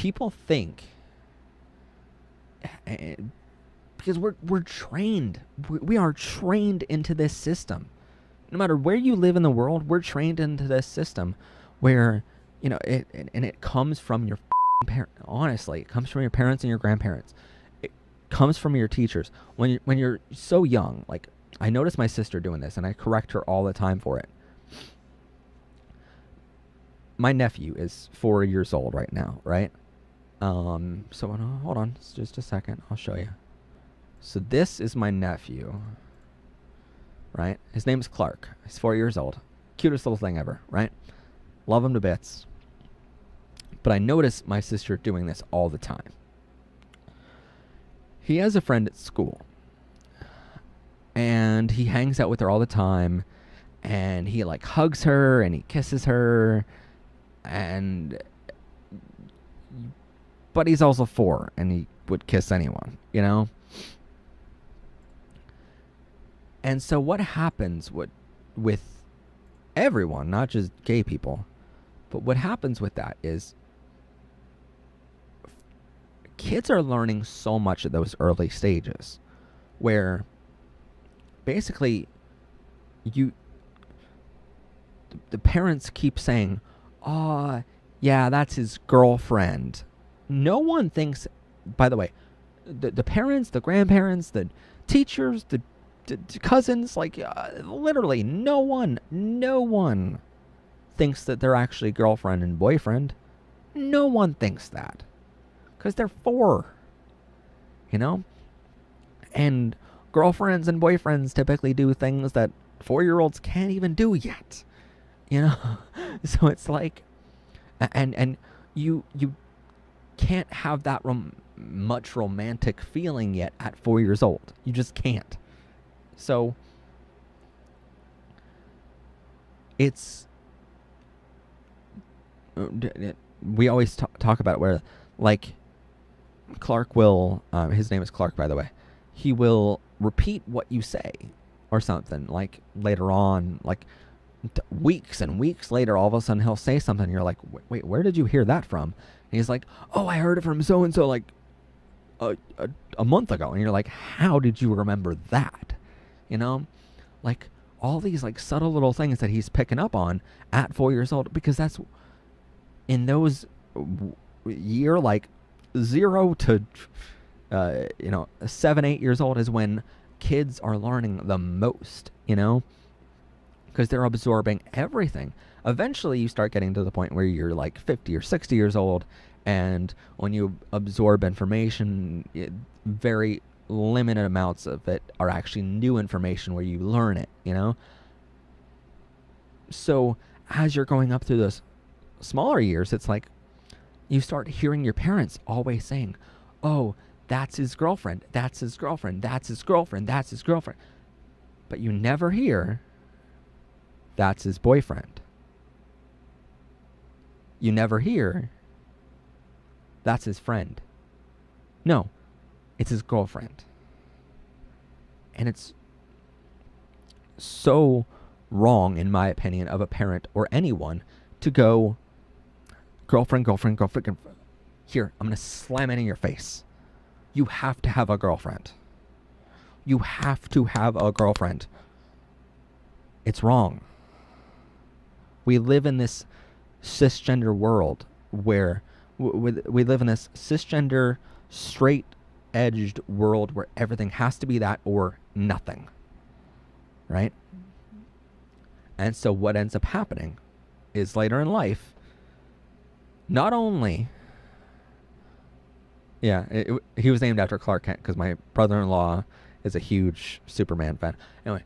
people think, because we're trained, we are trained into this system. No matter where you live in the world, we're trained into this system where, it comes from your parents. Honestly, it comes from your parents and your grandparents. It comes from your teachers. When you're so young, like, I notice my sister doing this, and I correct her all the time for it. My nephew is 4 years old right now, right? So hold on, just a second. I'll show you. So this is my nephew, right? His name's Clark. He's 4 years old. Cutest little thing ever, right? Love him to bits. But I notice my sister doing this all the time. He has a friend at school, and he hangs out with her all the time, and he like hugs her and he kisses her, but he's also 4 and he would kiss anyone, And so what happens with everyone, not just gay people, but what happens with that is kids are learning so much at those early stages where basically the parents keep saying, "Oh, yeah, that's his girlfriend." No one thinks, by the way, the parents, the grandparents, the teachers, the cousins, like, literally no one thinks that they're actually girlfriend and boyfriend. No one thinks that because they're 4, and girlfriends and boyfriends typically do things that 4-year-olds can't even do yet, so it's like, and you can't have that much romantic feeling yet at 4 years old. You just can't. So it's, we always talk about it where, like, Clark will, his name is Clark, by the way, he will repeat what you say or something, like, later on, like, weeks and weeks later, all of a sudden he'll say something, and you're like, wait, where did you hear that from? And he's like, oh, I heard it from so-and-so, like, a month ago. And you're like, how did you remember that? Like, all these, like, subtle little things that he's picking up on at 4 years old, because that's in those year, like, 0 to 7-8 years old is when kids are learning the most, because they're absorbing everything. Eventually you start getting to the point where you're like 50 or 60 years old, and when you absorb information, very limited amounts of it are actually new information where you learn it, So as you're going up through those smaller years, it's like you start hearing your parents always saying, oh, that's his girlfriend, that's his girlfriend, that's his girlfriend, that's his girlfriend. But you never hear, that's his boyfriend. You never hear, that's his friend. No, it's his girlfriend. And it's so wrong, in my opinion, of a parent or anyone to go, girlfriend. Here, I'm going to slam it in your face. You have to have a girlfriend. You have to have a girlfriend. It's wrong. We live in this cisgender world where we live in this cisgender, straight-edged world where everything has to be that or nothing. Right? And so what ends up happening is later in life, not only... Yeah, he was named after Clark Kent because my brother-in-law is a huge Superman fan. Anyway,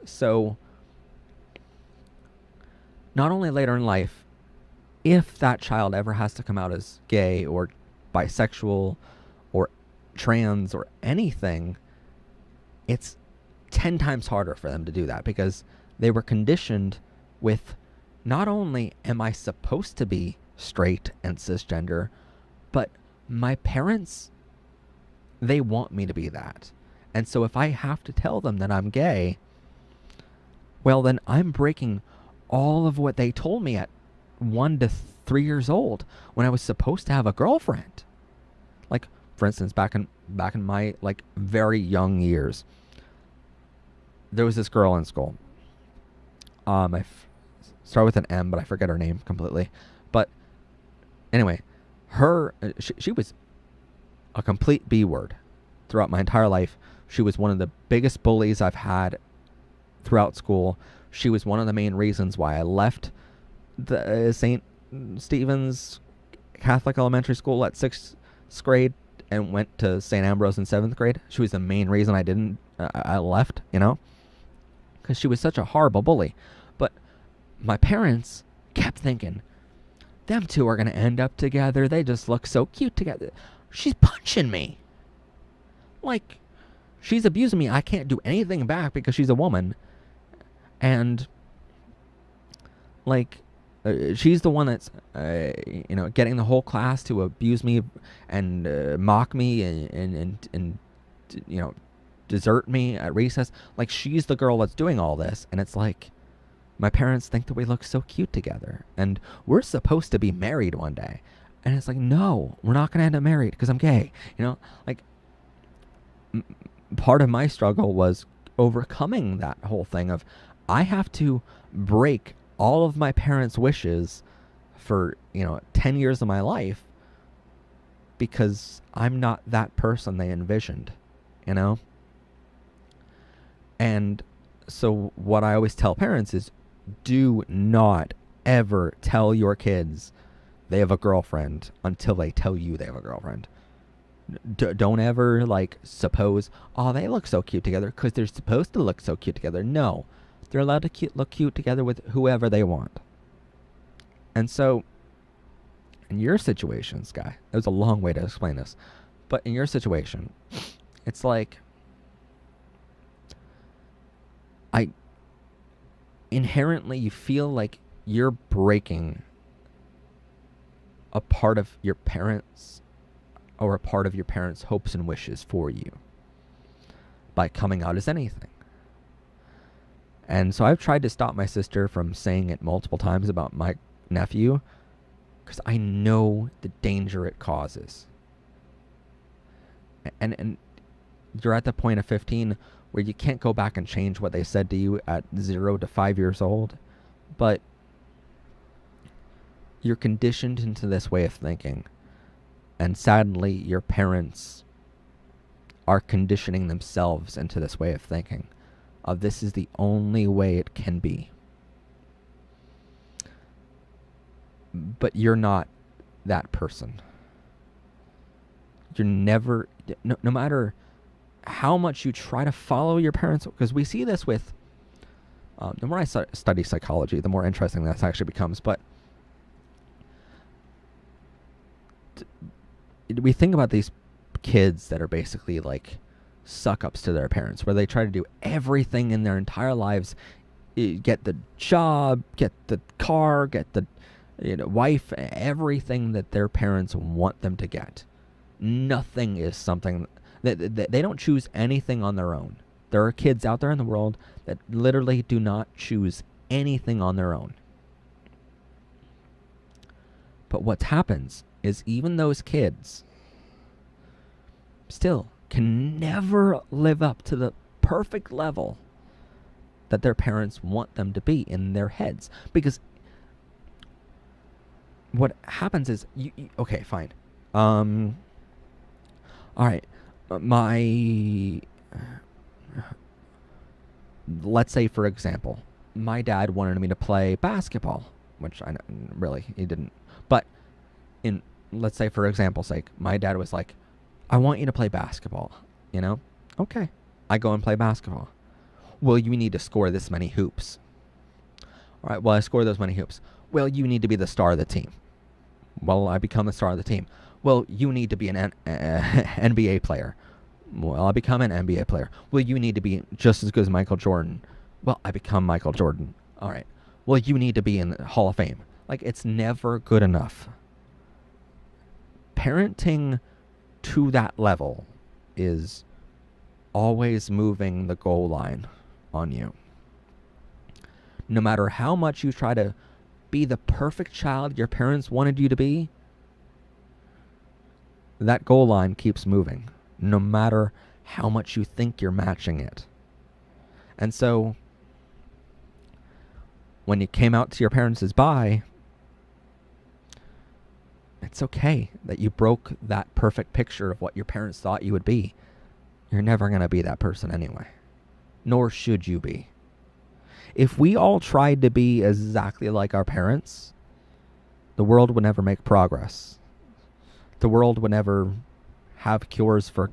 so not only later in life, if that child ever has to come out as gay or bisexual or trans or anything, it's 10 times harder for them to do that because they were conditioned with, not only am I supposed to be straight and cisgender, but my parents, they want me to be that. And so if I have to tell them that I'm gay, well, then I'm breaking all of what they told me at 1 to 3 years old when I was supposed to have a girlfriend. Like, for instance, back in my like very young years, there was this girl in school. Start with an M, but I forget her name completely. But anyway, she was a complete B word throughout my entire life. She was one of the biggest bullies I've had throughout school. She was one of the main reasons why I left the St. Stephen's Catholic Elementary School at 6th grade and went to St. Ambrose in 7th grade. She was the main reason I left, because she was such a horrible bully. But my parents kept thinking, them two are going to end up together. They just look so cute together. She's punching me. Like, she's abusing me. I can't do anything back because she's a woman. And, like, she's the one that's, getting the whole class to abuse me and mock me and desert me at recess. Like, she's the girl that's doing all this. And it's like, my parents think that we look so cute together. And we're supposed to be married one day. And it's like, no, we're not going to end up married because I'm gay. Like, part of my struggle was overcoming that whole thing of, I have to break all of my parents' wishes for, 10 years of my life because I'm not that person they envisioned, And so what I always tell parents is, do not ever tell your kids they have a girlfriend until they tell you they have a girlfriend. Don't ever, suppose, oh, they look so cute together because they're supposed to look so cute together. No, they're allowed to look cute together with whoever they want. And so, in your situation, Sky, that was a long way to explain this, but in your situation, it's like, inherently you feel like you're breaking a part of your parents or a part of your parents' hopes and wishes for you by coming out as anything. And so I've tried to stop my sister from saying it multiple times about my nephew because I know the danger it causes. And you're at the point of 15 where you can't go back and change what they said to you at 0 to 5 years old, but you're conditioned into this way of thinking. And sadly, your parents are conditioning themselves into this way of thinking. Of this is the only way it can be. But you're not that person. You're never, no matter how much you try to follow your parents, because we see this with, the more I study psychology, the more interesting this actually becomes. But we think about these kids that are basically like suck-ups to their parents, where they try to do everything in their entire lives, get the job, get the car, get the wife, everything that their parents want them to get. Nothing is something that they don't choose anything on their own. There are kids out there in the world that literally do not choose anything on their own. But what happens is even those kids still can never live up to the perfect level that their parents want them to be in their heads. Because what happens is, okay, fine. All right. Let's say, for example, my dad wanted me to play basketball, which he didn't. But let's say, for example's sake, my dad was like, I want you to play basketball, Okay. I go and play basketball. Well, you need to score this many hoops. All right, well, I score those many hoops. Well, you need to be the star of the team. Well, I become the star of the team. Well, you need to be an NBA player. Well, I become an NBA player. Well, you need to be just as good as Michael Jordan. Well, I become Michael Jordan. All right. Well, you need to be in the Hall of Fame. Like, it's never good enough. Parenting to that level is always moving the goal line on you. No matter how much you try to be the perfect child your parents wanted you to be, that goal line keeps moving, no matter how much you think you're matching it. And so, when you came out to your parents as bi, it's okay that you broke that perfect picture of what your parents thought you would be. You're never going to be that person anyway. Nor should you be. If we all tried to be exactly like our parents, the world would never make progress. The world would never have cures for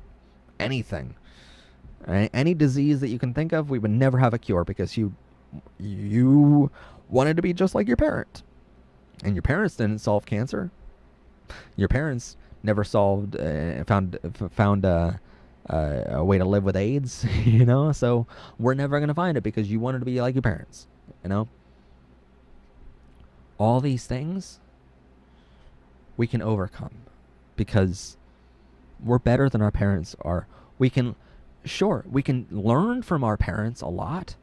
anything. Right? Any disease that you can think of, we would never have a cure because you wanted to be just like your parent. And your parents didn't solve cancer. Your parents never found a way to live with AIDS, you know? So we're never going to find it because you wanted to be like your parents, you know? All these things we can overcome because we're better than our parents are. We can learn from our parents a lot,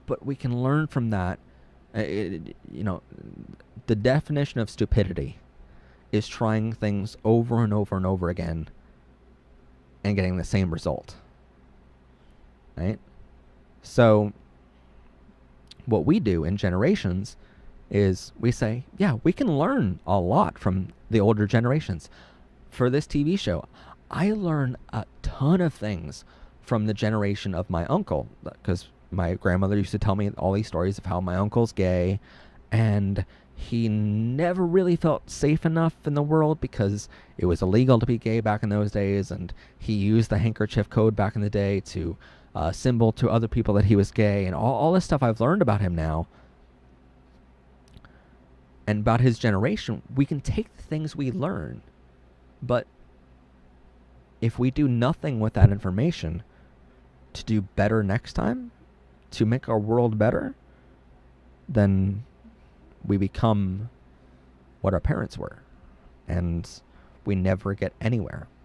but we can learn from that. The definition of stupidity is trying things over and over and over again and getting the same result. Right? So what we do in generations is we say, yeah, we can learn a lot from the older generations. For this TV show, I learn a ton of things from the generation of my uncle, because my grandmother used to tell me all these stories of how my uncle's gay, and he never really felt safe enough in the world because it was illegal to be gay back in those days, and he used the handkerchief code back in the day to symbol to other people that he was gay, and all this stuff I've learned about him now. And about his generation, we can take the things we learn, but if we do nothing with that information to do better next time, to make our world better, then we become what our parents were, and we never get anywhere.